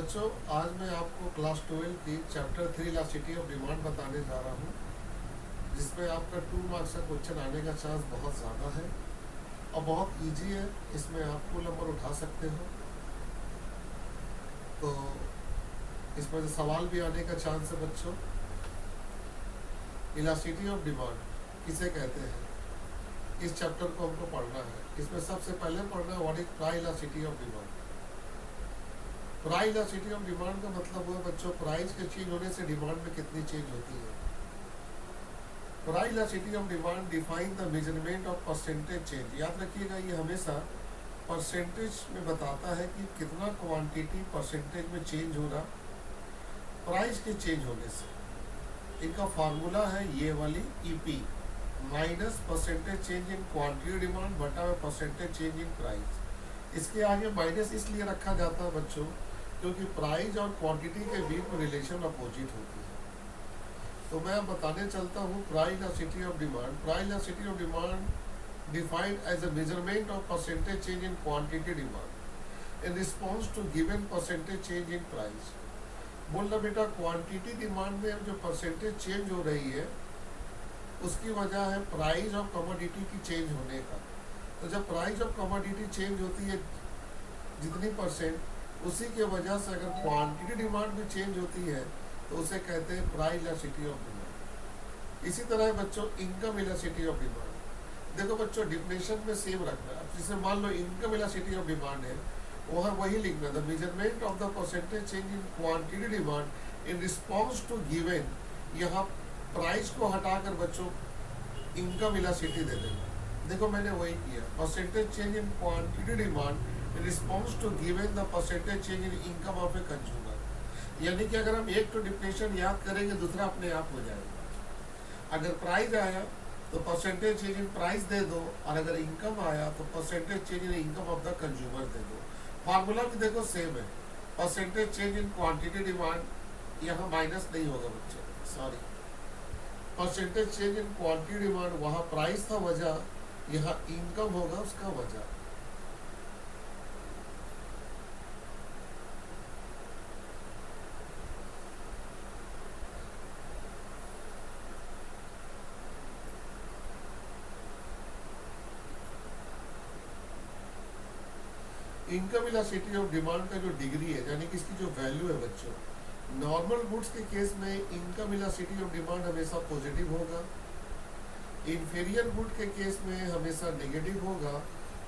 बच्चों, आज मैं आपको क्लास 12 की चैप्टर 3 इलास्टिसिटी ऑफ डिमांड बताने जा रहा हूँ, जिसमें आपका 2 मार्क्स का क्वेश्चन आने का चांस बहुत ज़्यादा है और बहुत इजी है। इसमें आप फुल नंबर उठा सकते हो। तो इसमें से सवाल भी आने का चांस है। बच्चों, इलास्टिसिटी ऑफ डिमांड किसे कहते हैं, इस चैप्टर को हमको पढ़ना है। इसमें सबसे पहले पढ़ना है what is price elasticity of demand. Price elasticity of demand का मतलब हुआ बच्चों, प्राइस के चेंज होने से डिमांड में कितनी चेंज होती है। Price elasticity of demand define the measurement of percentage change. याद रखिएगा, ये हमेशा परसेंटेज में बताता है कि कितना क्वांटिटी परसेंटेज में चेंज हो रहा प्राइस के चेंज होने से। इनका फार्मूला है ये वाली EP minus percentage change in quantity demand बटा में परसेंटेज चेंज इन प्राइस। इसके आगे माइनस इसलिए रखा जाता है बच्चों, क्योंकि प्राइस और क्वांटिटी के बीच में रिलेशन अपोजिट होती है। तो मैं अब बताने चलता हूँ price elasticity of demand. Price elasticity of demand defined as a measurement of percentage change in quantity demand in response to given percentage change in price. बोलना बेटा, क्वांटिटी डिमांड में जो परसेंटेज चेंज हो रही है उसकी वजह है प्राइस ऑफ कमोडिटी की चेंज होने का। तो जब प्राइस ऑफ कमोडिटी चेंज होती है जितनी परसेंट, उसी के वजह से अगर क्वांटिटी डिमांड भी चेंज होती है तो उसे कहते हैं प्राइस इलास्टिसिटी ऑफ डिमांड। इसी तरह बच्चों, इनकम इलास्टिसिटी ऑफ डिमांड। देखो बच्चों, डिफिनेशन में सेम रखना है। जैसे मान लो इनकम इलास्टिसिटी ऑफ डिमांड है, वहाँ वही लिखना, the measurement of the percentage change in quantity demand in response to given. यहाँ प्राइस को हटाकर बच्चों इनकम इलास्टिसिटी दे देंगे। देखो मैंने वही किया, percentage change in quantity demand in response to given the percentage change in income of a consumer. यानी कि अगर हम एक तो डिफिनेशन याद करेंगे, दूसरा अपने आप हो जाएगा। अगर प्राइस आया तो परसेंटेज चेंज इन प्राइस दे दो, और अगर इनकम आया तो percentage change in income of the consumer दे दो। फार्मूला भी देखो सेम है, percentage change in quantity demand, यहाँ माइनस नहीं होगा बच्चे, sorry. Percentage change in quantity demand, वहाँ प्राइस था वजह, यहाँ इनकम होगा उसका वजह। इनकम इलास्टिसिटी ऑफ डिमांड का जो डिग्री है, यानी कि इसकी जो वैल्यू है बच्चों, नॉर्मल गुड्स के केस में इनकम इलास्टिसिटी ऑफ डिमांड हमेशा पॉजिटिव होगा, इंफीरियर गुड के केस में हमेशा नेगेटिव होगा,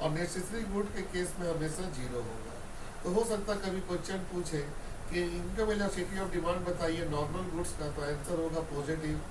और नेसेसरी गुड के केस में हमेशा जीरो होगा। तो हो सकता है कभी क्वेश्चन पूछे कि इनकम इलास्टिसिटी ऑफ डिमांड बताइए नॉर्मल गुड्स का, तो आंसर होगा पॉजिटिव,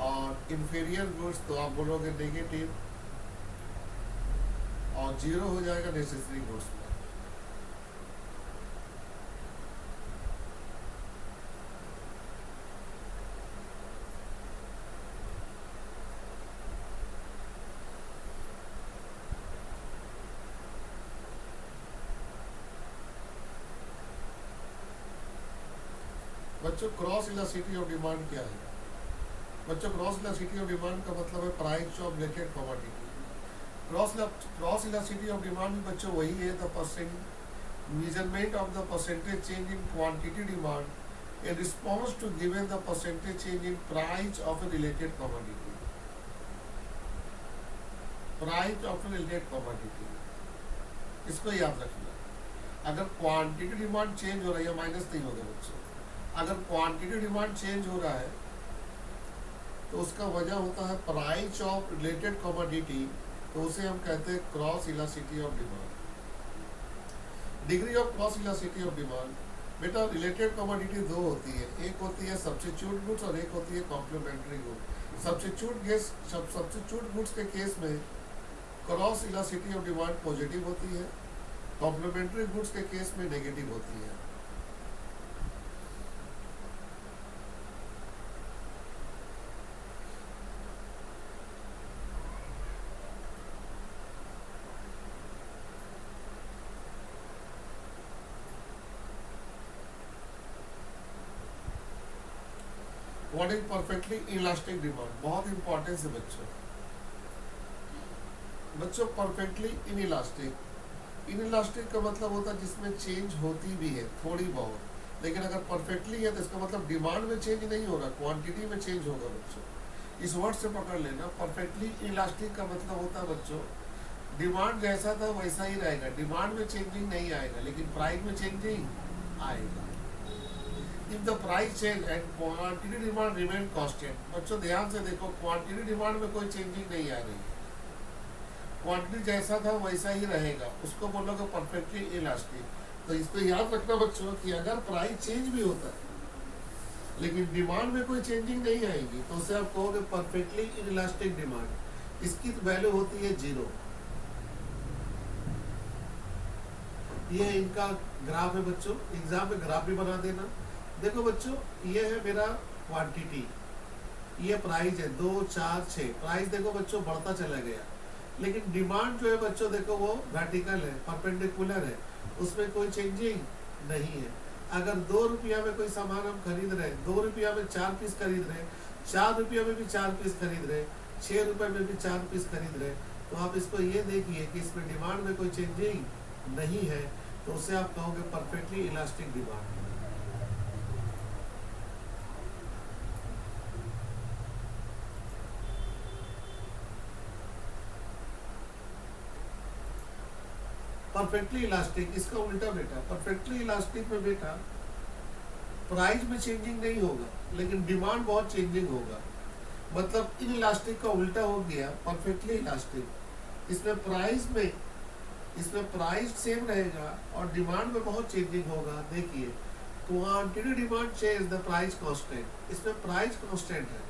और इंफीरियर गुड्स तो आप बोलोगे नेगेटिव, और जीरो हो जाएगा नेसेसरी गुड्स में। बच्चों, क्रॉस इलास्टिसिटी ऑफ डिमांड क्या है? बच्चों, क्रॉस इलास्टिसिटी ऑफ डिमांड का मतलब है price of related commodity. Cross elasticity of demand भी बच्चों वही है, the percent measurement of the percentage change in quantity demand in response to given the percentage change in price of a related commodity. Price of a related commodity, इसको याद रखना। अगर quantity demand change हो रही है, minus नहीं होगा बच्चों, अगर क्वांटिटी डिमांड चेंज हो रहा है तो उसका वजह होता है प्राइस ऑफ रिलेटेड कमोडिटी, तो उसे हम कहते हैं cross elasticity of demand. Degree of cross elasticity of demand, बेटा रिलेटेड कमोडिटी दो होती है, एक होती है सब्स्टिट्यूट गुड्स और एक होती है कॉम्प्लीमेंट्री गुड। सब्स्टिट्यूट गुड्स के केस में cross elasticity of demand positive होती है, कॉम्प्लीमेंट्री गुड्स के केस में नेगेटिव होती है। What is perfectly elastic demand, बहुत इंपॉर्टेंस है बच्चों। परफेक्टली इन इलास्टिक, इनइलास्टिक का मतलब होता है जिसमें चेंज होती भी है थोड़ी बहुत, लेकिन अगर परफेक्टली है तो इसका मतलब डिमांड में चेंज नहीं हो रहा, क्वांटिटी में चेंज होगा बच्चों। इस वर्ड से पकड़ लेना, परफेक्टली इलास्टिक का मतलब होता है बच्चों डिमांड जैसा था वैसा ही रहेगा, डिमांड में चेंजिंग नहीं आएगा, लेकिन प्राइस में चेंजिंग आएगा। If the price change and quantity demand remain constant, बच्चों ध्यान से देखो, क्वांटिटी डिमांड में कोई चेंजिंग नहीं आ रही है, क्वांटिटी जैसा था वैसा ही रहेगा, उसको बोलोगे परफेक्टली इलास्टिक। तो इसको याद रखना बच्चों कि अगर प्राइस चेंज भी होता है लेकिन डिमांड में कोई चेंजिंग नहीं आएगी तो उसे आप कहोगे परफेक्टली इनइलास्टिक डिमांड। इसकी वैल्यू होती है 0। ये इनका ग्राफ है बच्चों, एग्जाम में ग्राफ भी बना देना। देखो बच्चों ये है मेरा क्वांटिटी, ये प्राइस है 2 4 6, प्राइस देखो बच्चों बढ़ता चला गया, लेकिन डिमांड जो है बच्चों देखो वो वर्टिकल है, परपेंडिकुलर है, उसमें कोई चेंजिंग नहीं है। अगर 2 रुपया में कोई सामान हम खरीद रहे हैं, 2 रुपया में 4 पीस खरीद रहे हैं, 4 रुपया में भी 4 पीस खरीद रहे हैं, 6 रुपये में भी 4 पीस खरीद रहे हैं, तो आप इसको ये देखिए कि इसमें डिमांड में कोई चेंजिंग नहीं है, तो उसे आप कहोगे perfectly elastic demand. Perfectly elastic इसका उल्टा बेटा, परफेक्टली इलास्टिक में बेटा प्राइस में चेंजिंग नहीं होगा लेकिन डिमांड बहुत चेंजिंग होगा, मतलब इन इलास्टिक का उल्टा हो गया परफेक्टली इलास्टिक। इसमें प्राइस सेम रहेगा और डिमांड में बहुत चेंजिंग होगा। देखिए quantity demand change the price constant, इसमें प्राइस कांस्टेंट है,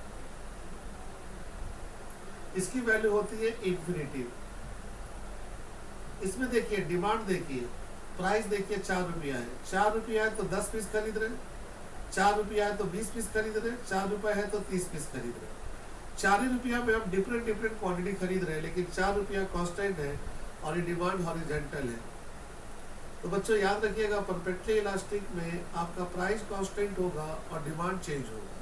इसकी वैल्यू होती है इंफिनिटी। इसमें देखिए डिमांड देखिए, प्राइस देखिए 4 रुपया है, 4 रुपया है तो 10 पीस खरीद रहे, 4 रुपया है तो 20 पीस खरीद रहे, 4 रुपया है तो 30 पीस खरीद रहे। 4 ही रुपया में हम डिफरेंट क्वांटिटी खरीद रहे हैं, लेकिन 4 रुपया कांस्टेंट है और ये डिमांड हॉरिजॉन्टल है। तो बच्चों याद रखिएगा परफेक्टली इलास्टिक में आपका प्राइस कांस्टेंट होगा और डिमांड चेंज होगा।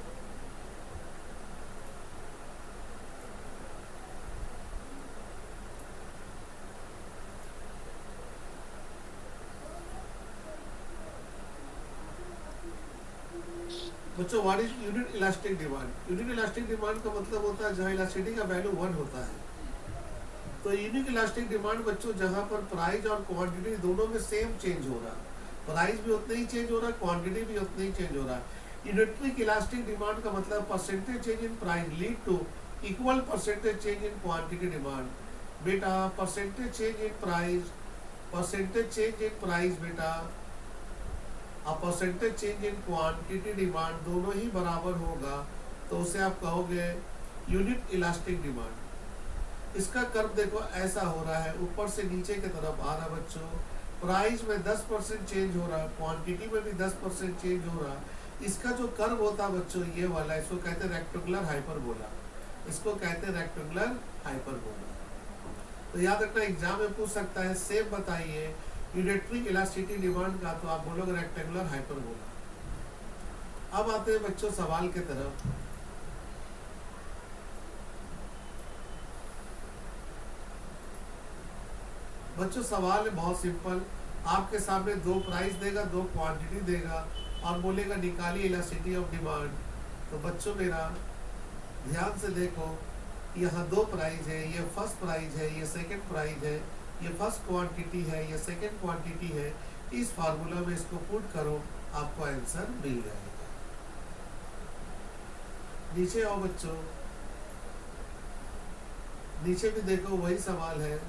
बच्चों what is unit elastic demand? Unit elastic demand का मतलब होता है जहाँ इलास्टिसिटी का वैल्यू 1 होता है। तो यूनिक इलास्टिक डिमांड बच्चों जहाँ पर प्राइस और क्वांटिटी दोनों में सेम चेंज हो रहा, प्राइस भी उतना ही चेंज हो रहा, क्वांटिटी भी उतना ही चेंज हो रहा। यूनिटरिक इलास्टिक डिमांड का मतलब percentage change in price lead to equal percentage change in quantity demand. बेटा percentage change in price, percentage change in price बेटा और percentage change in quantity demand दोनों ही बराबर होगा, तो उसे आप कहोगे यूनिट इलास्टिक डिमांड। इसका कर्व देखो ऐसा हो रहा है, ऊपर से नीचे की तरफ आ रहा बच्चों, प्राइस में 10% चेंज हो रहा, क्वांटिटी में भी 10% चेंज हो रहा। इसका जो कर्व होता है बच्चों ये वाला, इसको कहते हैं रेक्टेंगुलर हाइपरबोला, इसको कहते हैं रेक्टेंगुलर हाइपरबोला। तो याद रखना एग्जाम में पूछ सकता है सेम बताइए यूनिटरिक इलास्टिसिटी डिमांड का, तो आप बोलोगे रेक्टेंगुलर हाइपरबोला। अब आते हैं बच्चों सवाल के तरफ। बच्चों सवाल है बहुत सिंपल, आपके सामने 2 प्राइस देगा, 2 क्वांटिटी देगा और बोलेगा निकालिए इलास्टिसिटी ऑफ डिमांड। तो बच्चों मेरा ध्यान से देखो, यहाँ 2 प्राइस है, ये फर्स्ट प्राइस है, ये सेकंड प्राइस है, ये फर्स्ट क्वांटिटी है, ये सेकंड क्वांटिटी है। इस फार्मूला में इसको पुट करो, आपको आंसर मिल जाएगा। नीचे आओ बच्चों, नीचे भी देखो वही सवाल है।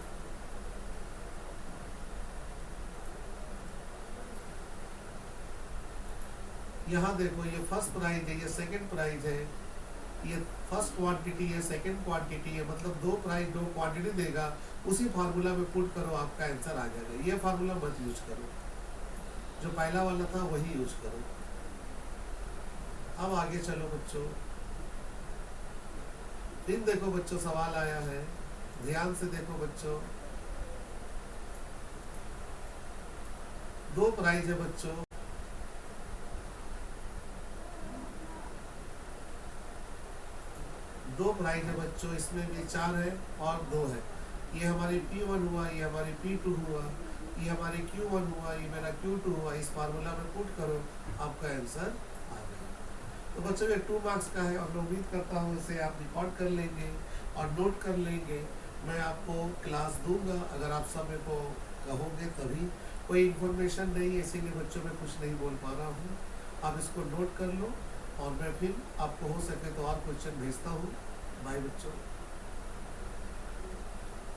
यहाँ देखो ये फर्स्ट प्राइस है, ये सेकंड प्राइस है, ये फर्स्ट क्वांटिटी है, सेकंड क्वांटिटी है, मतलब 2 प्राइस 2 क्वांटिटी देगा। उसी फार्मूला में पुट करो, आपका आंसर आ जाएगा। ये फार्मूला मत यूज करो, जो पहला वाला था वही यूज करो। अब आगे चलो बच्चों, फिर देखो बच्चों सवाल आया है, ध्यान से देखो बच्चों। 2 प्राइस है बच्चों, दो प्राइस है बच्चों, इसमें भी 4 है और 2 है। ये हमारी P1 हुआ, ये हमारी P2 हुआ। ये हमारे Q1 हुआ, ये मेरा Q2 हुआ, इस फार्मूला में पुट करो, आपका आंसर आ गया। तो बच्चों ये 2 मार्क्स का है और मैं उम्मीद करता हूँ इसे आप रिकॉर्ड कर लेंगे और नोट कर लेंगे। मैं आपको क्लास दूंगा, अगर आप सब मेरे को कहोगे तभी। कोई इन्फॉर्मेशन नहीं है इसीलिए बच्चों में कुछ नहीं बोल पा रहा हूँ। आप इसको नोट कर लो और मैं फिर आपको हो सके तो और क्वेश्चन भेजता हूँ। बाय बच्चों।